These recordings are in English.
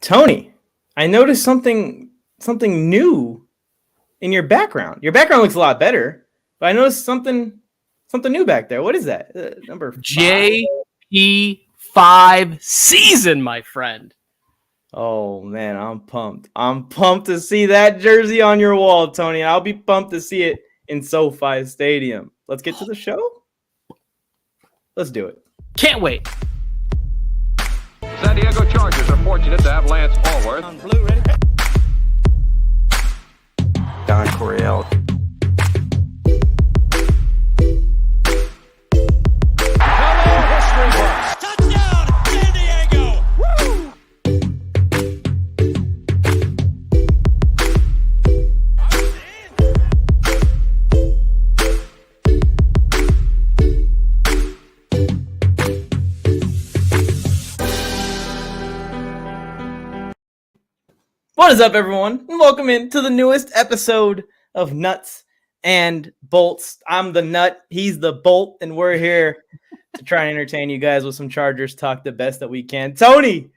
Tony, I noticed something new in your background. Your background looks a lot better, but I noticed something new back there. What is that? Number 5? JP5 season, my friend. Oh man, I'm pumped. I'm pumped to see that jersey on your wall, Tony. I'll be pumped to see it in SoFi Stadium. Let's get to the show. Let's do it. Can't wait. San Diego Chargers are fortunate to have Lance Allworth. On blue, ready? Don Coryell. Hello, history books. Touchdown, San Diego! Woo! What is up, everyone? And welcome into the newest episode of Nuts and Bolts. I'm the nut, he's the bolt, and we're here to try and entertain you guys with some Chargers talk the best that we can. Tony,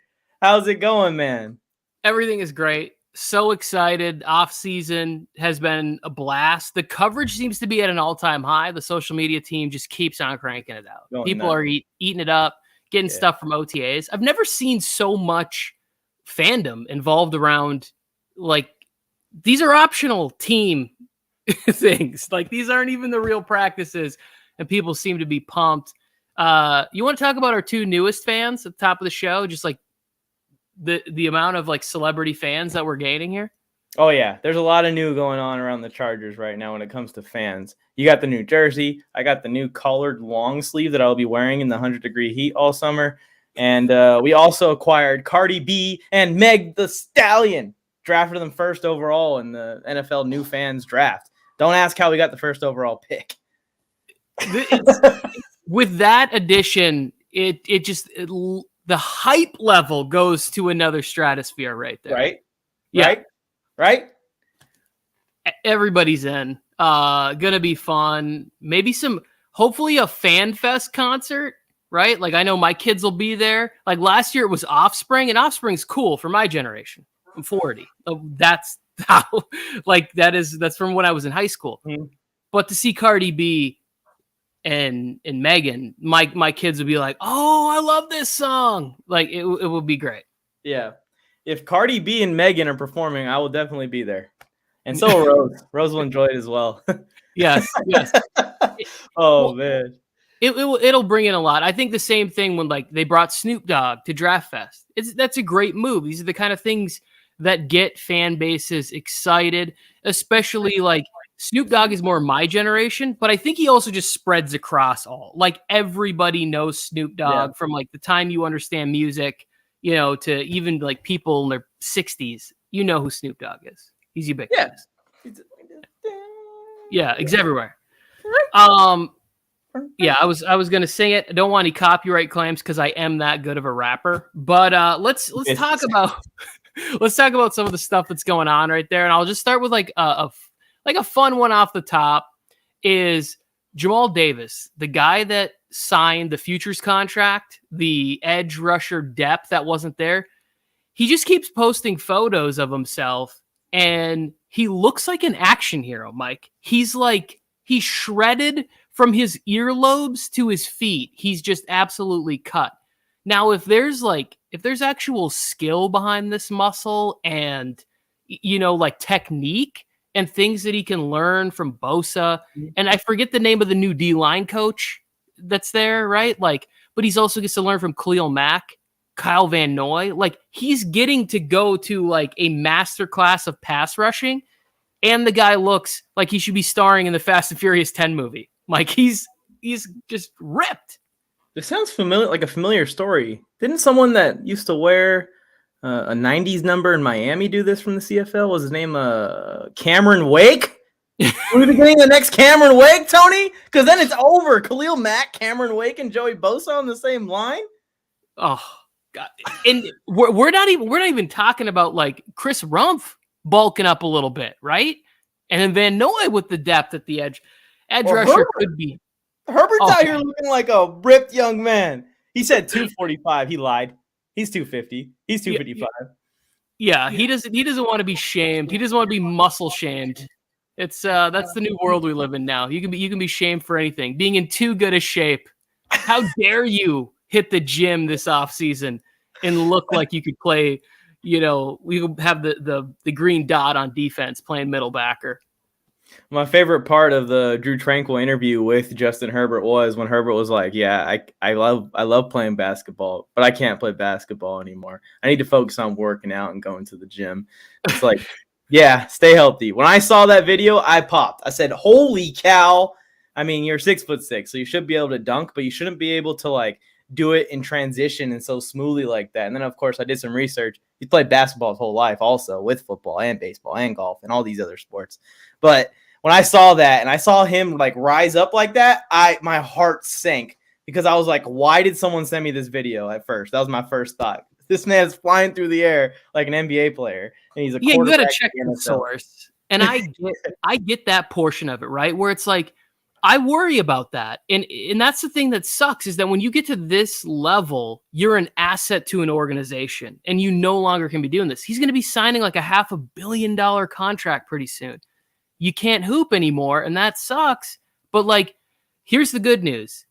how's it going, man? Everything is great. So excited. Offseason has been a blast. The coverage seems to be at an all-time high. The social media team just keeps on cranking it out. People are eating it up, getting stuff from OTAs. I've never seen so much fandom involved around, like, these are optional team things. Like, these aren't even the real practices, and people seem to be pumped. You want to talk about our two newest fans at the top of the show? Just like the amount of like celebrity fans that we're gaining here. Oh yeah, there's a lot of new going on around the Chargers right now when it comes to fans. You got the new jersey. I got the new colored long sleeve that I'll be wearing in the 100-degree heat all summer. And we also acquired Cardi B and Meg the Stallion. Drafted them first overall in the NFL new fans draft. Don't ask how we got the first overall pick. With that addition, the hype level goes to another stratosphere right there. Right? Yeah. Right? Everybody's in. Gonna be fun. Maybe hopefully a fan fest concert. Right? Like, I know my kids will be there. Like, last year it was Offspring, and Offspring's cool for my generation. I'm 40. That's how, like, that's from when I was in high school. Mm-hmm. But to see Cardi B and Megan, my kids would be like, oh, I love this song. Like, it would be great. Yeah. If Cardi B and Megan are performing, I will definitely be there. And so will Rose. Rose will enjoy it as well. Yes. Oh, man. It'll bring in a lot. I think the same thing when, like, they brought Snoop Dogg to Draft Fest. That's a great move. These are the kind of things that get fan bases excited, especially, like, Snoop Dogg is more my generation, but I think he also just spreads across all. Like, everybody knows Snoop Dogg from, like, the time you understand music, to even, like, people in their 60s. You know who Snoop Dogg is. He's ubiquitous. Yeah, he's everywhere. Yeah, I was gonna sing it. I don't want any copyright claims because I am that good of a rapper. But let's talk about some of the stuff that's going on right there. And I'll just start with like a fun one off the top is Jamal Davis, the guy that signed the futures contract, the edge rusher depth that wasn't there. He just keeps posting photos of himself, and he looks like an action hero, Mike. He's shredded from his earlobes to his feet. He's just absolutely cut. Now, if there's actual skill behind this muscle and, like technique and things that he can learn from Bosa, and I forget the name of the new D-line coach that's there, right? Like, but he's also gets to learn from Khalil Mack, Kyle Van Noy. Like, he's getting to go to like a master class of pass rushing, and the guy looks like he should be starring in the Fast and Furious 10 movie. Like, he's just ripped. This sounds familiar, like a familiar story. Didn't someone that used to wear a 90s number in Miami do this from the CFL? Was his name Cameron Wake? Are we getting the next Cameron Wake, Tony? Because then it's over. Khalil Mack, Cameron Wake, and Joey Bosa on the same line? Oh, God. And we're not even talking about, like, Chris Rumph bulking up a little bit, right? And then Van Noy with the depth at the edge. Edge rusher Herbert. Could be. Herbert's out here looking like a ripped young man. He said 245. He lied. He's 250. He's 255. Yeah, he doesn't want to be shamed. He doesn't want to be muscle shamed. It's that's the new world we live in now. You can be shamed for anything. Being in too good a shape. How dare you hit the gym this offseason and look like you could play, we could have the green dot on defense playing middle backer. My favorite part of the Drew Tranquil interview with Justin Herbert was when Herbert was like, "Yeah, I love playing basketball, but I can't play basketball anymore. I need to focus on working out and going to the gym." It's like, yeah, stay healthy. When I saw that video, I popped. I said, "Holy cow!" I mean, you're 6'6", so you should be able to dunk, but you shouldn't be able to like do it in transition and so smoothly like that. And then, of course, I did some research. He played basketball his whole life, also with football and baseball and golf and all these other sports, but when I saw that and I saw him like rise up like that, my heart sank because I was like, why did someone send me this video at first? That was my first thought. This man's flying through the air like an NBA player, and he's a you got to quarterback check in the source. And I get that portion of it, right? Where it's like, I worry about that. And that's the thing that sucks is that when you get to this level, you're an asset to an organization and you no longer can be doing this. He's going to be signing like a $500 million contract pretty soon. You can't hoop anymore, and that sucks. But, like, here's the good news.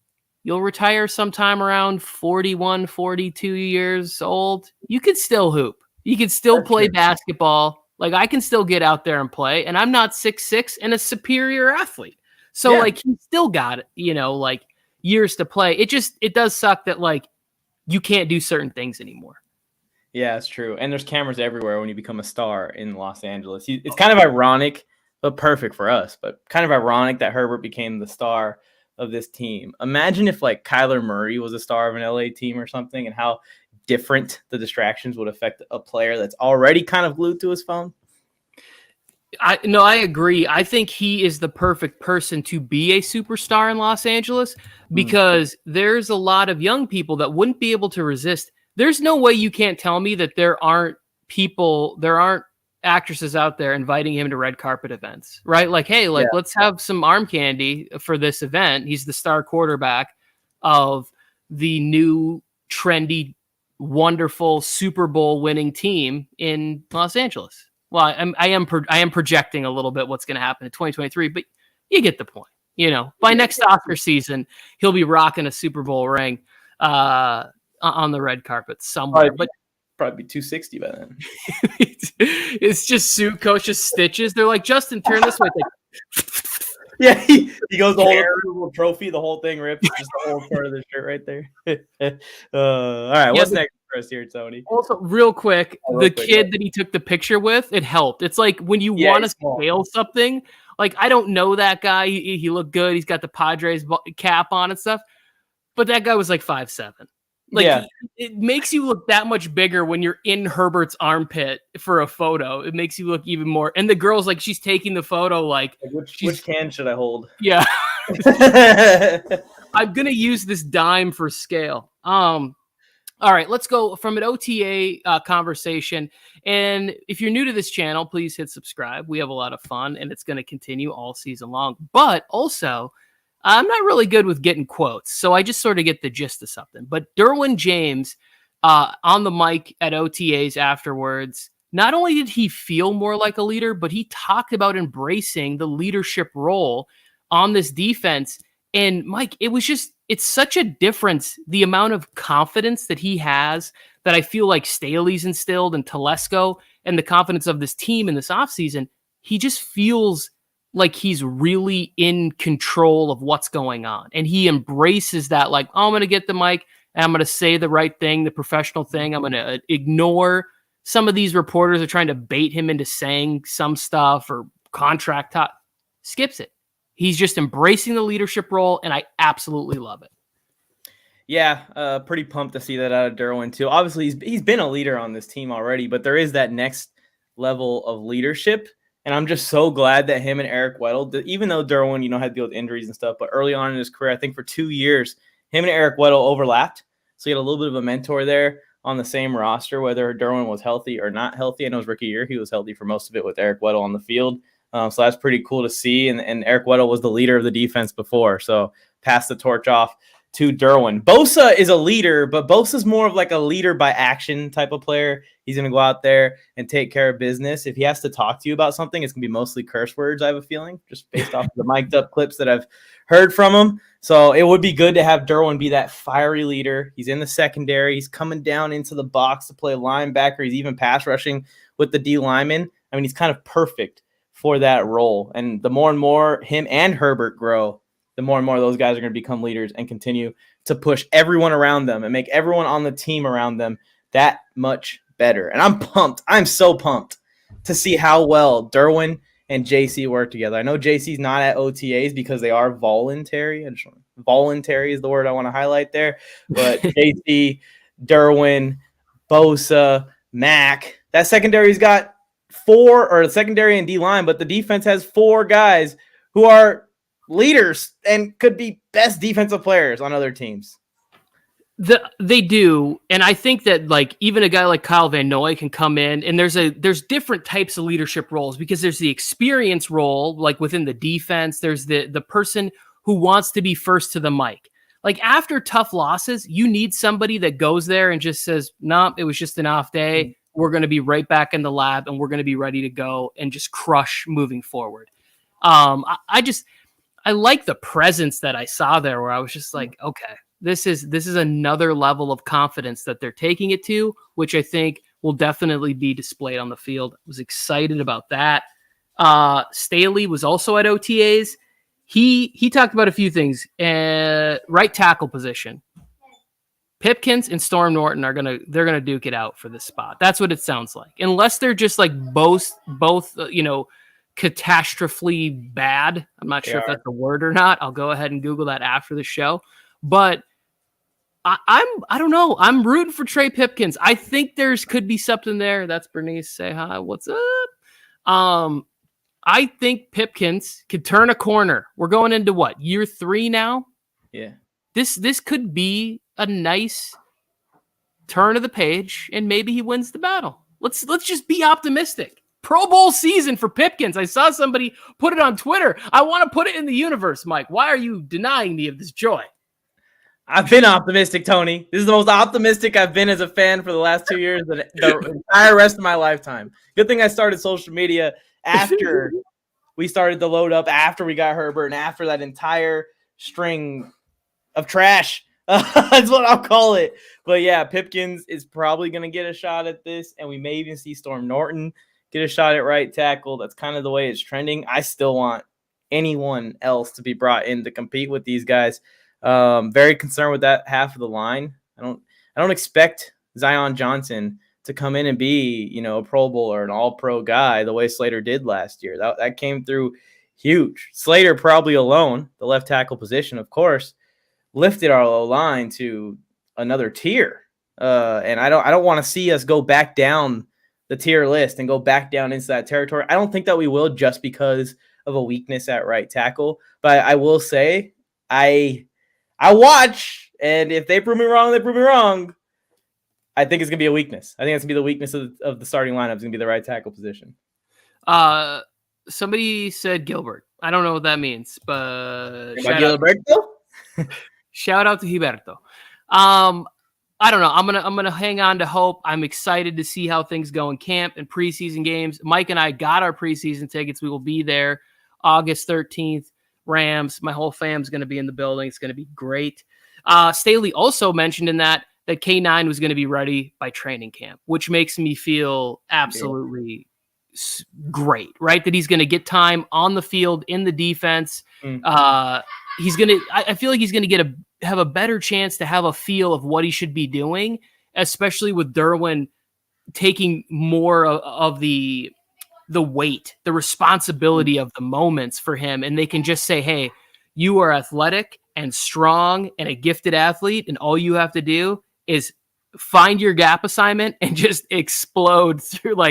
You'll retire sometime around 41, 42 years old. You can still hoop. You can still play basketball. Like, I can still get out there and play, and I'm not 6'6" and a superior athlete. So, like, he's still got, like, years to play. It does suck that, like, you can't do certain things anymore. Yeah, it's true. And there's cameras everywhere when you become a star in Los Angeles. It's kind of ironic, but perfect for us. But kind of ironic that Herbert became the star of this team. Imagine if like Kyler Murray was a star of an LA team or something, and how different the distractions would affect a player that's already kind of glued to his phone. I agree. I think he is the perfect person to be a superstar in Los Angeles because there's a lot of young people that wouldn't be able to resist. There's no way you can't tell me that there aren't actresses out there inviting him to red carpet events, right? Like, hey, let's have some arm candy for this event. He's the star quarterback of the new trendy, wonderful Super Bowl winning team in Los Angeles. Well, I am projecting a little bit what's going to happen in 2023, but you get the point. By next Oscar season, he'll be rocking a Super Bowl ring on the red carpet somewhere. But probably be 260 by then. It's just suit coach's stitches. They're like, Justin, turn this way. Yeah, he goes the whole trophy, the whole thing rips, just the whole part of the shirt right there. All right, what's next for us here, Tony? Also, real quick, kid that he took the picture with, it helped. It's like when you want to scale something, like I don't know that guy. He looked good. He's got the Padres cap on and stuff, but that guy was like 5'7". Like it makes you look that much bigger when you're in Herbert's armpit for a photo. It makes you look even more. And the girl's like, she's taking the photo like which can should I hold? Yeah. I'm gonna use this dime for scale. All right, let's go from an OTA conversation. And if you're new to this channel, please hit subscribe. We have a lot of fun, and it's going to continue all season long. But also, I'm not really good with getting quotes, so I just sort of get the gist of something. But Derwin James, on the mic at OTAs afterwards, not only did he feel more like a leader, but he talked about embracing the leadership role on this defense. And Mike, it's such a difference, the amount of confidence that he has that I feel like Staley's instilled and Telesco and the confidence of this team in this offseason. He just feels like he's really in control of what's going on. And he embraces that, like, oh, I'm going to get the mic and I'm going to say the right thing, the professional thing. I'm going to ignore some of these reporters are trying to bait him into saying some stuff or contract talk. Skips it. He's just embracing the leadership role, and I absolutely love it. Yeah, pretty pumped to see that out of Derwin too. Obviously, he's been a leader on this team already, but there is that next level of leadership. And I'm just so glad that him and Eric Weddle, even though Derwin, had to deal with injuries and stuff, but early on in his career, I think for 2 years, him and Eric Weddle overlapped. So he had a little bit of a mentor there on the same roster, whether Derwin was healthy or not healthy. I know his rookie year, he was healthy for most of it with Eric Weddle on the field. So that's pretty cool to see. And Eric Weddle was the leader of the defense before. So pass the torch off to Derwin. Bosa is a leader, but Bosa's more of like a leader by action type of player. He's going to go out there and take care of business. If he has to talk to you about something, it's going to be mostly curse words, I have a feeling, just based off of the mic'd up clips that I've heard from him. So it would be good to have Derwin be that fiery leader. He's in the secondary. He's coming down into the box to play linebacker. He's even pass rushing with the D lineman. I mean, he's kind of perfect for that role. And the more and more him and Herbert grow, the more and more those guys are going to become leaders and continue to push everyone around them and make everyone on the team around them that much better. And I'm pumped. I'm so pumped to see how well Derwin and JC work together. I know JC's not at OTAs because they are voluntary. Voluntary is the word I want to highlight there. But JC, Derwin, Bosa, Mac, that secondary's got secondary and D-line, but the defense has 4 guys who are leaders and could be best defensive players on other teams. They do, and I think that like even a guy like Kyle Van Noy can come in, and there's different types of leadership roles, because there's the experience role, like within the defense. There's the person who wants to be first to the mic. Like after tough losses, you need somebody that goes there and just says, "Nah, it was just an off day. We're going to be right back in the lab, and we're going to be ready to go and just crush moving forward." I like the presence that I saw there, where I was just like, okay, this is another level of confidence that they're taking it to, which I think will definitely be displayed on the field. I was excited about that. Staley was also at OTAs. He talked about a few things. Right tackle position. Pipkins and Storm Norton they're gonna duke it out for this spot. That's what it sounds like. Unless they're just like both catastrophically bad. I'm not sure if that's a word or not. I'll go ahead and Google that after the show. But I don't know. I'm rooting for Trey Pipkins. I think could be something there. That's Bernice. Say hi. What's up? I think Pipkins could turn a corner. We're going into what, year 3 now? Yeah. This could be a nice turn of the page, and maybe he wins the battle. Let's just be optimistic. Pro Bowl season for Pipkins. I saw somebody put it on Twitter. I want to put it in the universe, Mike. Why are you denying me of this joy? I've been optimistic, Tony. This is the most optimistic I've been as a fan for the last 2 years and the entire rest of my lifetime. Good thing I started social media after we started to load up, after we got Herbert, and after that entire string of trash. That's what I'll call it. But yeah, Pipkins is probably going to get a shot at this, and we may even see Storm Norton get a shot at right tackle. That's kind of the way it's trending. I still want anyone else to be brought in to compete with these guys. Very concerned with that half of the line. I don't expect Zion Johnson to come in and be, a Pro Bowl or an all-pro guy the way Slater did last year. That came through huge. Slater probably alone, the left tackle position, of course, lifted our line to another tier. And I don't want to see us go back down the tier list and go back down into that territory. I don't think that we will, just because of a weakness at right tackle. But I will say I watch, and if they prove me wrong, they prove me wrong. I think it's going to be a weakness. I think it's going to be the weakness of the starting lineup is going to be the right tackle position. Somebody said Gilbert. I don't know what that means, but shout out to Gilberto. I don't know. I'm gonna hang on to hope. I'm excited to see how things go in camp and preseason games. Mike and I got our preseason tickets. We will be there August 13th. Rams. My whole fam's going to be in the building. It's going to be great. Staley also mentioned in that K9 was going to be ready by training camp, which makes me feel absolutely great, right? That he's going to get time on the field in the defense. I feel like he's going to have a better chance to have a feel of what he should be doing, especially with Derwin taking more of the weight, the responsibility of the moments for him. And they can just say, hey, you are athletic and strong and a gifted athlete, and all you have to do is find your gap assignment and just explode through,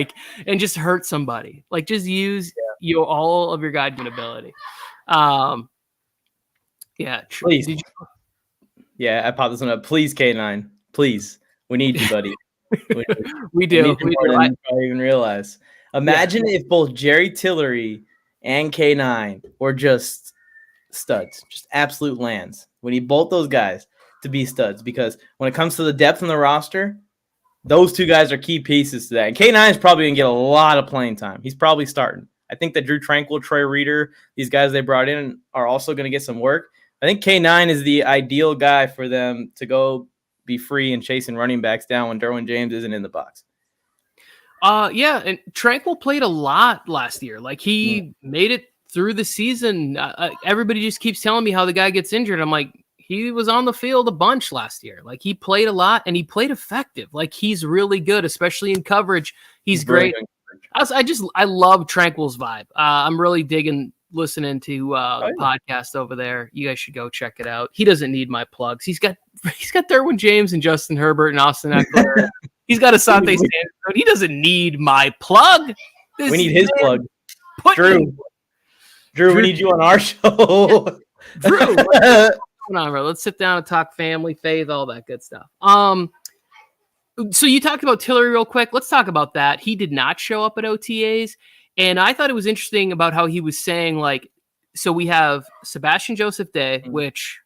and just hurt somebody. Just use all of your God-given ability. Yeah. Please. Yeah, I popped this one up. Please, K9. Please. We need you, buddy. We do. I probably even realize. Imagine if both Jerry Tillery and K9 were just studs, just absolute lands. We need both those guys. to be studs because when it comes to the depth in the roster, those two guys are key pieces to that. And K9 is probably going to get a lot of playing time. He's probably starting. I think that Drew Tranquil, Troy Reeder, these guys they brought in are also going to get some work. I think K9 is the ideal guy for them to go be free and chasing running backs down when Derwin James isn't in the box. Yeah, and Tranquil played a lot last year. Like he made it through the season. Everybody just keeps telling me how the guy gets injured. I'm like, he was on the field a bunch last year. Like he played a lot and he played effective. Like he's really good, especially in coverage. He's great. I love Tranquil's vibe. I'm really digging listening to the podcast over there. You guys should go check it out. He doesn't need my plugs. He's got Derwin James and Justin Herbert and Austin Eckler. He's got Asante Samuel. He doesn't need my plug. We need his plug. Drew, we need you on our show. Drew, what's going on, bro? Let's sit down and talk family, faith, all that good stuff. So you talked about Tillery real quick. Let's talk about that. He did not show up at OTAs. And I thought it was interesting about how he was saying, like, so we have Sebastian Joseph Day, which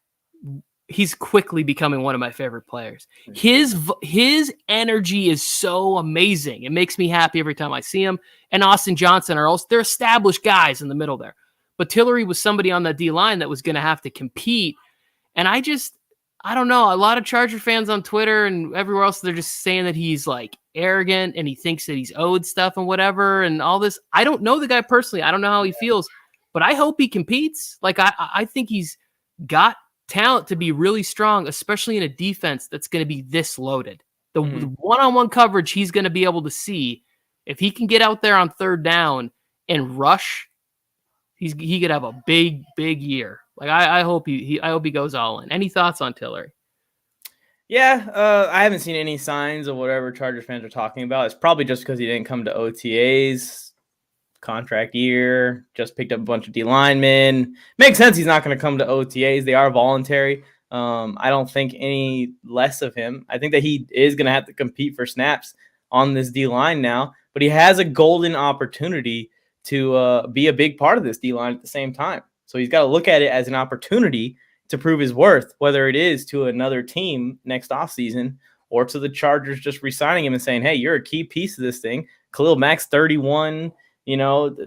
he's quickly becoming one of my favorite players. His energy is so amazing. It makes me happy every time I see him. And Austin Johnson they're established guys in the middle there. But Tillery was somebody on that D line that was going to have to compete. And I don't know. A lot of Charger fans on Twitter and everywhere else, they're just saying that he's like arrogant and he thinks that he's owed stuff and whatever and all this. I don't know the guy personally. I don't know how he feels, but I hope he competes. Like I think he's got talent to be really strong, especially in a defense that's going to be this loaded. The one-on-one coverage he's going to be able to see. If he can get out there on third down and rush, he could have a big year. Like I hope he goes all in. Any thoughts on Tillery? Yeah, I haven't seen any signs of whatever Chargers fans are talking about. It's probably just because he didn't come to OTAs, contract year, just picked up a bunch of D linemen. Makes sense he's not going to come to OTAs. They are voluntary. I don't think any less of him. I think that he is going to have to compete for snaps on this D line now, but he has a golden opportunity to be a big part of this D line at the same time. So he's got to look at it as an opportunity to prove his worth, whether it is to another team next offseason or to the Chargers just re-signing him and saying, hey, you're a key piece of this thing. Khalil Mack's 31.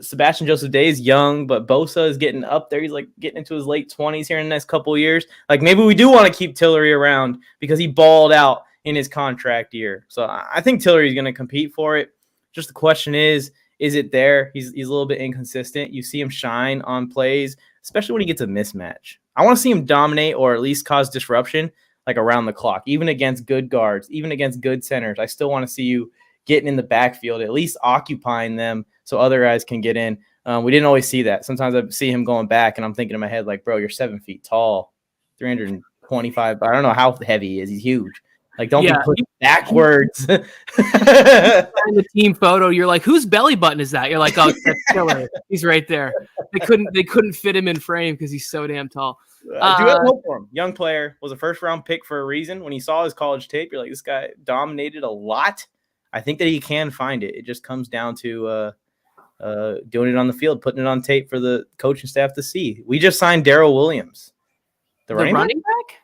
Sebastian Joseph Day is young, but Bosa is getting up there. He's like getting into his late 20s here in the next couple of years. Like maybe we do want to keep Tillery around because he balled out in his contract year. So I think Tillery is going to compete for it. Just the question is it there? He's a little bit inconsistent. You see him shine on plays, especially when he gets a mismatch. I want to see him dominate or at least cause disruption like around the clock, even against good guards, even against good centers. I still want to see you getting in the backfield, at least occupying them so other guys can get in. We didn't always see that. Sometimes I see him going back and I'm thinking in my head, like, bro, you're 7 feet tall, 325. I don't know how heavy he is. He's huge. Like, don't be put backwards. In the team photo, you're like, whose belly button is that? You're like, oh, that's Tillery. He's right there. They couldn't fit him in frame because he's so damn tall. I do have hope for him. Young player, was a first-round pick for a reason. When you saw his college tape, you're like, this guy dominated a lot. I think that he can find it. It just comes down to doing it on the field, putting it on tape for the coaching staff to see. We just signed Darrell Williams. The running back?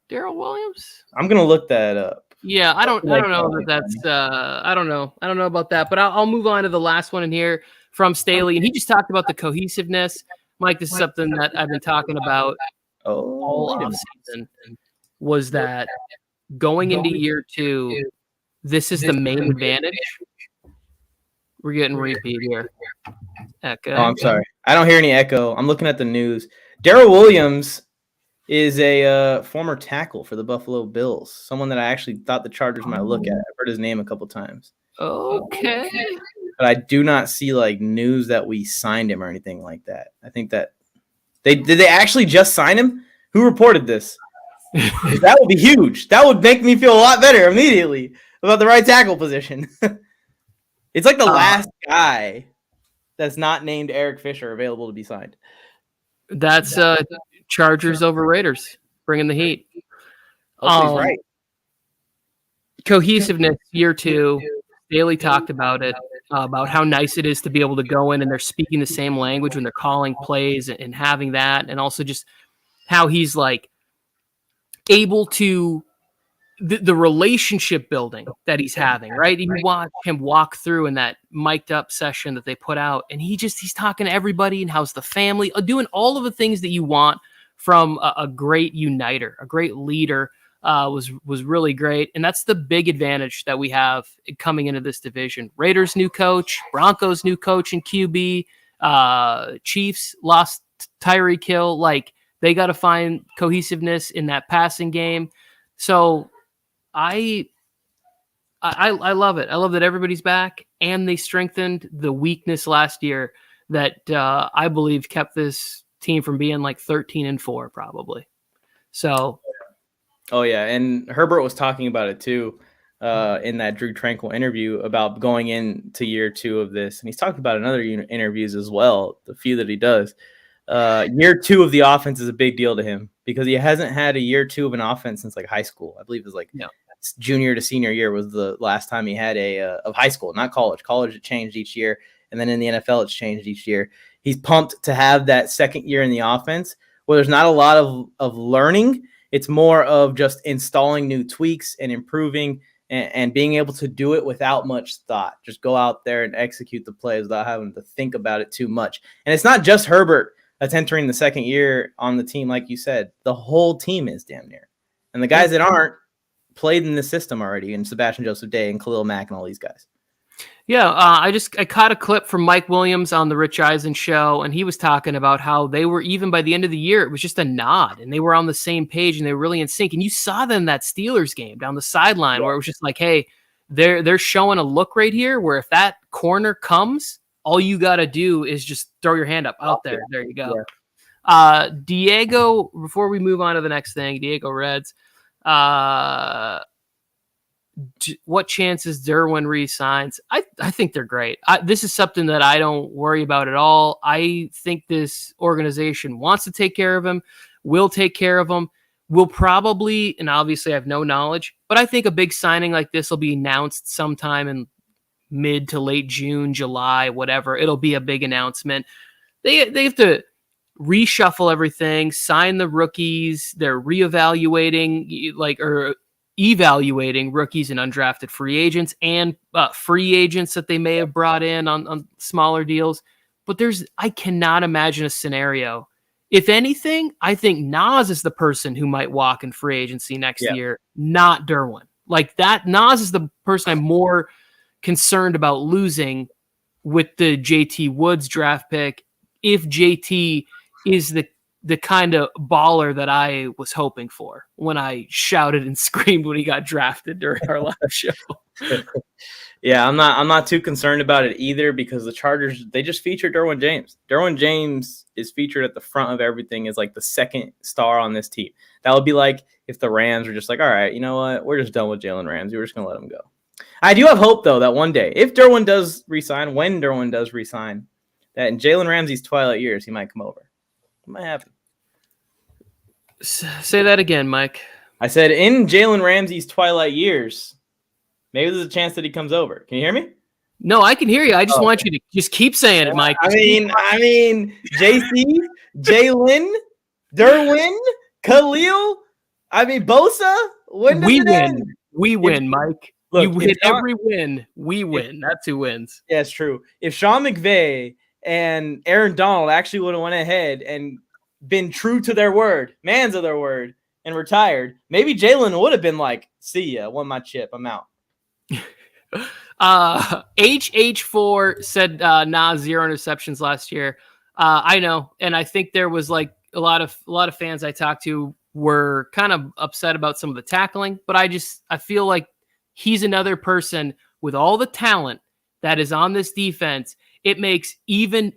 Darrell Williams? I'm gonna look that up. Yeah, I don't know that's I don't know about that, but I'll move on to the last one in here from Staley, and he just talked about the cohesiveness. Mike, this is something that I've been talking about all offseason. Was that going into year 2? This is the main advantage. We're getting repeat here. Echo. Oh, I'm sorry. I don't hear any echo. I'm looking at the news. Darrell Williams is a former tackle for the Buffalo Bills, someone that I actually thought the Chargers might look at. I've heard his name a couple times. Okay. But I do not see like news that we signed him or anything like that. I think that did they actually just sign him? Who reported this? That would be huge. That would make me feel a lot better immediately about the right tackle position. It's like the last guy that's not named Eric Fisher available to be signed. That's Chargers over Raiders, bringing the heat. He's right. Cohesiveness, year 2. Daly talked about it, about how nice it is to be able to go in and they're speaking the same language when they're calling plays and having that, and also just how he's like able to the relationship building that he's having, right? You watch him walk through in that mic'd up session that they put out, and he's talking to everybody and how's the family, doing all of the things that you want from a great uniter, a great leader. Was really great. And that's the big advantage that we have coming into this division. Raiders new coach, Broncos new coach and QB, Chiefs lost Tyreek Hill. Like, they got to find cohesiveness in that passing game. So I love it. I love that everybody's back, and they strengthened the weakness last year that I believe kept this team from being like 13-4 probably. So. Oh yeah, and Herbert was talking about it too in that Drew Tranquil interview about going into year 2 of this, and he's talked about in other interviews as well, the few that he does. Year 2 of the offense is a big deal to him because he hasn't had a year 2 of an offense since like high school. I believe it was like junior to senior year was the last time he had of high school, not college. College, it changed each year, and then in the NFL, it's changed each year. He's pumped to have that second year in the offense where there's not a lot of learning. It's more of just installing new tweaks and improving and being able to do it without much thought. Just go out there and execute the plays without having to think about it too much. And it's not just Herbert that's entering the second year on the team, like you said. The whole team is damn near. And the guys that aren't played in the system already, and Sebastian Joseph Day and Khalil Mack and all these guys. Yeah, I caught a clip from Mike Williams on the Rich Eisen show, and he was talking about how they were, even by the end of the year, it was just a nod, and they were on the same page, and they were really in sync. And you saw them in that Steelers game down the sideline where it was just like, hey, they're showing a look right here where if that corner comes, all you got to do is just throw your hand up out there. There you go. Yeah. Diego, before we move on to the next thing, Diego Reds, what chances Derwin re-signs? I think they're great. This is something that I don't worry about at all. I think this organization wants to take care of him, will take care of him, will probably, and obviously I have no knowledge, but I think a big signing like this will be announced sometime in mid to late June, July, whatever. It'll be a big announcement. They have to reshuffle everything, sign the rookies. They're reevaluating, evaluating rookies and undrafted free agents and free agents that they may have brought in on smaller deals. But I cannot imagine a scenario. If anything, I think Nas is the person who might walk in free agency next year, not Derwin. Like that, Nas is the person I'm more concerned about losing with the JT Woods draft pick. If JT is the kind of baller that I was hoping for when I shouted and screamed when he got drafted during our live show. Yeah, I'm not too concerned about it either because the Chargers, they just featured Derwin James. Derwin James is featured at the front of everything as like the second star on this team. That would be like if the Rams were just like, all right, you know what? We're just done with Jalen Ramsey. We're just going to let him go. I do have hope, though, that one day, if Derwin does resign, when Derwin does resign, that in Jalen Ramsey's twilight years, he might come over. It might happen. Say that again, Mike. I said in Jalen Ramsey's twilight years, maybe there's a chance that he comes over. Can you hear me? No, I can hear you. I just want you to just keep saying it, Mike. I mean, JC, Jalen, Derwin, Khalil. I mean, Bosa. When does it end? We win, Mike. Look, you hit every win. We win. That's who wins. Yeah, it's true. If Sean McVay and Aaron Donald actually would have went ahead and been true to their word, mans of their word, and retired, maybe Jalen would have been like, see ya, won my chip, I'm out. HH4 said Nas 0 interceptions last year. I know, and I think there was like a lot of fans I talked to were kind of upset about some of the tackling, but I feel like he's another person with all the talent that is on this defense. It makes even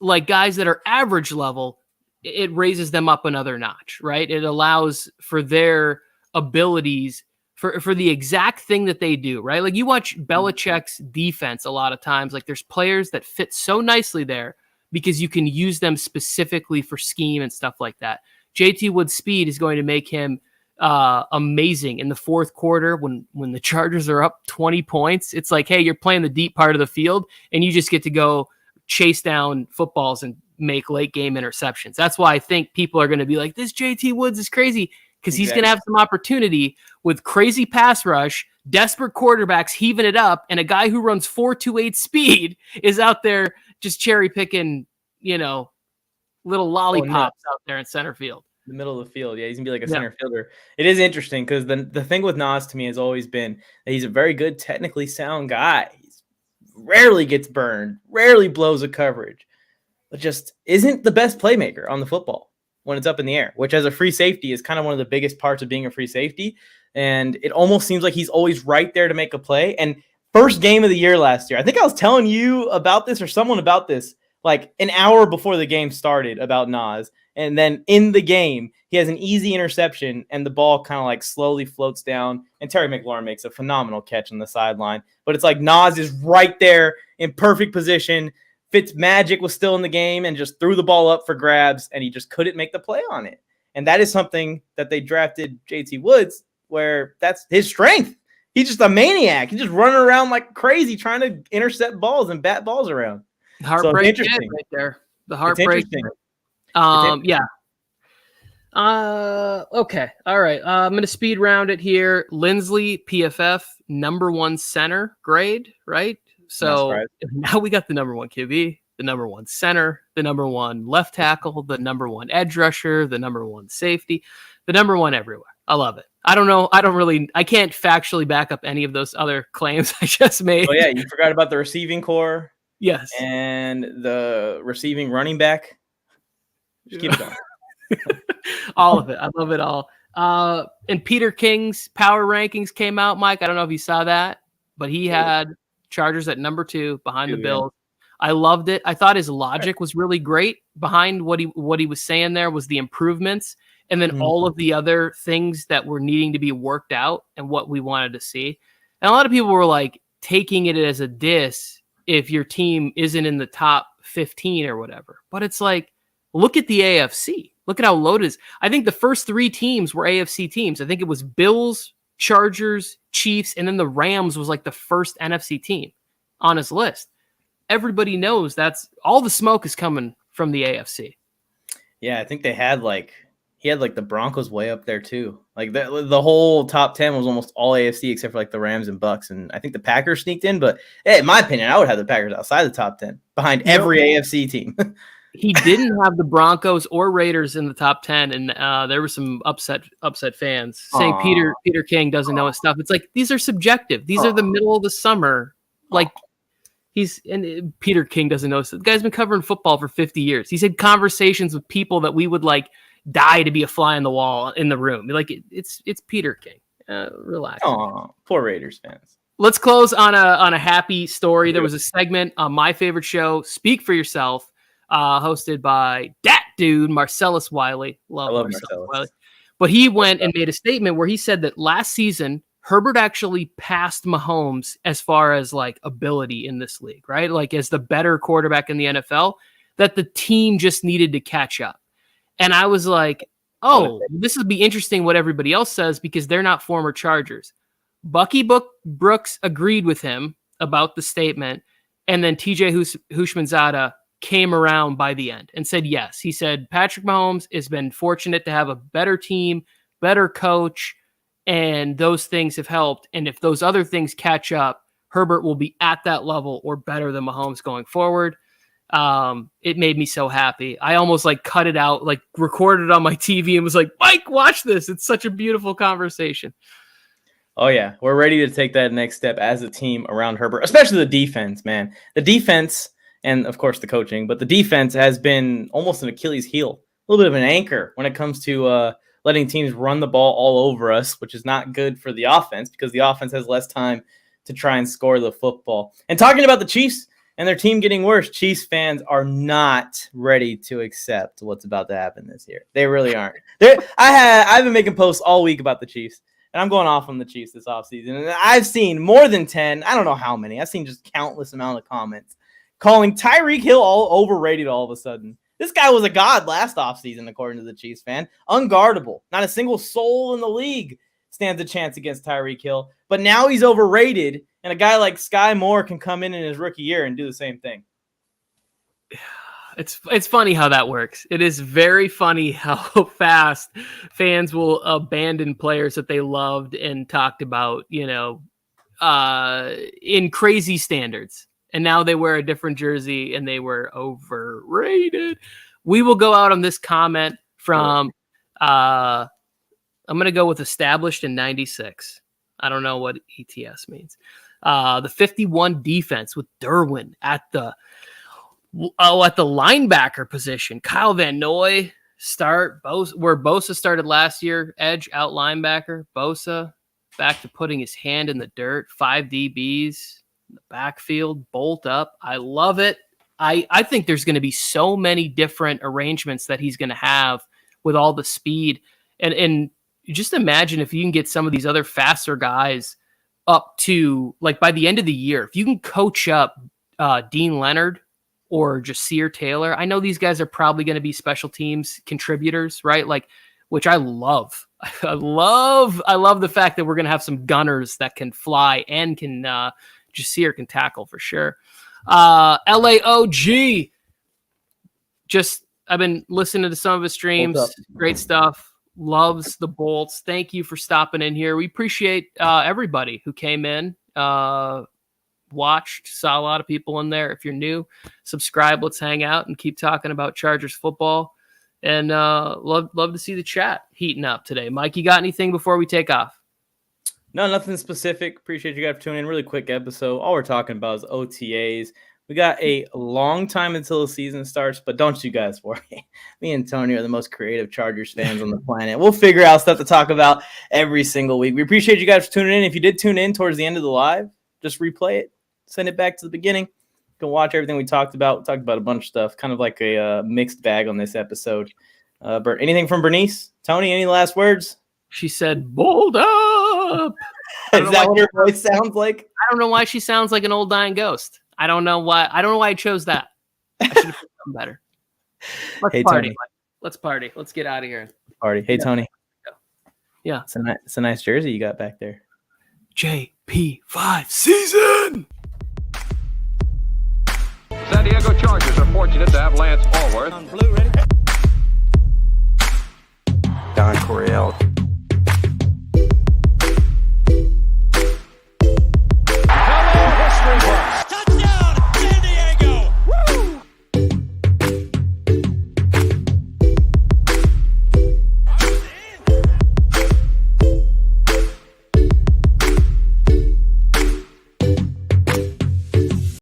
like guys that are average level, it raises them up another notch, right? It allows for their abilities for the exact thing that they do, right? Like you watch Belichick's defense a lot of times, like there's players that fit so nicely there because you can use them specifically for scheme and stuff like that. JT Wood's speed is going to make him amazing in the fourth quarter when the Chargers are up 20 points. It's like, hey, you're playing the deep part of the field and you just get to go chase down footballs and make late game interceptions. That's why I think people are going to be like, this JT Woods is crazy because he's going to have some opportunity with crazy pass rush, desperate quarterbacks heaving it up, and a guy who runs 4.28 speed is out there just cherry picking, little lollipops out there in center field. The middle of the field. Yeah, he's going to be like a center fielder. It is interesting because the thing with Nas to me has always been that he's a very good, technically sound guy. He rarely gets burned, rarely blows a coverage, but just isn't the best playmaker on the football when it's up in the air, which as a free safety is kind of one of the biggest parts of being a free safety. And it almost seems like he's always right there to make a play. And first game of the year last year, I think I was telling you about this or someone about this like an hour before the game started about Nas. And then in the game, he has an easy interception and the ball kind of like slowly floats down. And Terry McLaurin makes a phenomenal catch on the sideline. But it's like Nas is right there in perfect position. Fitzmagic was still in the game and just threw the ball up for grabs, and he just couldn't make the play on it. And that is something that they drafted JT Woods, where that's his strength. He's just a maniac. He's just running around like crazy trying to intercept balls and bat balls around. Heartbreak right there. The heartbreak. Yeah. Okay. All right. I'm going to speed round it here. Lindsley, PFF, number 1 center grade, right? So now we got the number 1 QB, the number 1 center, the number 1 left tackle, the number 1 edge rusher, the number 1 safety, the number 1 everywhere. I love it. I don't know. I can't factually back up any of those other claims I just made. Oh yeah. You forgot about the receiving core. Yes. And the receiving running back. Just keep it going. All of it. I love it all. And Peter King's power rankings came out, Mike. I don't know if you saw that, but he had Chargers at number 2 behind the Bills. I loved it. I thought his logic was really great behind what he was saying there was the improvements and then all of the other things that were needing to be worked out and what we wanted to see. And a lot of people were like taking it as a diss if your team isn't in the top 15 or whatever. But it's like, look at the AFC. Look at how loaded it is. I think the first 3 teams were AFC teams. I think it was Bills, Chargers, Chiefs, and then the Rams was like the first NFC team on his list. Everybody knows that's all the smoke is coming from the AFC. Yeah, I think he had the Broncos way up there too. Like the whole top 10 was almost all AFC except for like the Rams and Bucks. And I think the Packers sneaked in, but hey, in my opinion, I would have the Packers outside the top 10 behind every AFC team. He didn't have the Broncos or Raiders in the top 10, and there were some upset fans saying Peter King doesn't know his stuff. It's like these are subjective. These are the middle of the summer. Like Peter King doesn't know. The guy's been covering football for 50 years. He's had conversations with people that we would like die to be a fly on the wall in the room. Like it's Peter King. Relax. Oh, poor Raiders fans. Let's close on a happy story. There was a segment on my favorite show, Speak for Yourself, hosted by that dude, Marcellus Wiley. I love Marcellus Wiley. But he went and made a statement where he said that last season, Herbert actually passed Mahomes as far as like ability in this league, right? Like as the better quarterback in the NFL, that the team just needed to catch up. And I was like, oh, this would be interesting what everybody else says because they're not former Chargers. Bucky Brooks agreed with him about the statement. And then TJ Houshmandzadeh came around by the end and said, yes. He said, Patrick Mahomes has been fortunate to have a better team, better coach, and those things have helped. And if those other things catch up, Herbert will be at that level or better than Mahomes going forward. It made me so happy. I almost like cut it out, like recorded it on my TV and was like, Mike, watch this. It's such a beautiful conversation. Oh yeah. We're ready to take that next step as a team around Herbert, especially the defense, man. The defense and of course the coaching, but the defense has been almost an Achilles heel, a little bit of an anchor when it comes to, letting teams run the ball all over us, which is not good for the offense because the offense has less time to try and score the football. And talking about the Chiefs and their team getting worse, Chiefs fans are not ready to accept what's about to happen this year. They really aren't. I've been making posts all week about the Chiefs, and I'm going off on the Chiefs this offseason. And I've seen more than 10, I don't know how many. I've seen just countless amount of comments calling Tyreek Hill all overrated all of a sudden. This guy was a god last offseason, according to the Chiefs fan. Unguardable. Not a single soul in the league stands a chance against Tyreek Hill. But now he's overrated, and a guy like Sky Moore can come in his rookie year and do the same thing. It's funny how that works. It is very funny how fast fans will abandon players that they loved and talked about, in crazy standards. And now they wear a different jersey and they were overrated. We will go out on this comment from, I'm going to go with established in 96. I don't know what ETS means. The 51 defense with Derwin at the linebacker position. Kyle Van Noy start, where Bosa started last year, edge out linebacker. Bosa back to putting his hand in the dirt. 5 DBs in the backfield, bolt up. I love it. I think there's going to be so many different arrangements that he's going to have with all the speed. And just imagine if you can get some of these other faster guys up to, like, by the end of the year, if you can coach up Dean Leonard or Jasir Taylor. I know these guys are probably going to be special teams contributors, right? Like, which I love. I love the fact that we're going to have some gunners that can fly and can Jasir can tackle for sure. LAOG. I've been listening to some of his streams. Great stuff. Loves the Bolts. Thank you for stopping in here. We appreciate everybody who came in, watched, saw a lot of people in there. If you're new, subscribe. Let's hang out and keep talking about Chargers football. And love to see the chat heating up today. Mike, you got anything before we take off? No, nothing specific. Appreciate you guys for tuning in. Really quick episode. All we're talking about is OTAs. We got a long time until the season starts, but don't you guys worry. Me and Tony are the most creative Chargers fans on the planet. We'll figure out stuff to talk about every single week. We appreciate you guys for tuning in. If you did tune in towards the end of the live, just replay it. Send it back to the beginning. You can watch everything we talked about. We talked about a bunch of stuff, kind of like a mixed bag on this episode. Anything from Bernice? Tony, any last words? She said, "Bold up." Is that what her voice sounds like? I don't know why she sounds like an old dying ghost. I don't know why I chose that. I should have done better. Let's party. Tony. Let's party. Let's get out of here. Party. Hey, Tony. Yeah. It's a nice jersey you got back there. JP5 season. San Diego Chargers are fortunate to have Lance Allworth. Don Coryell.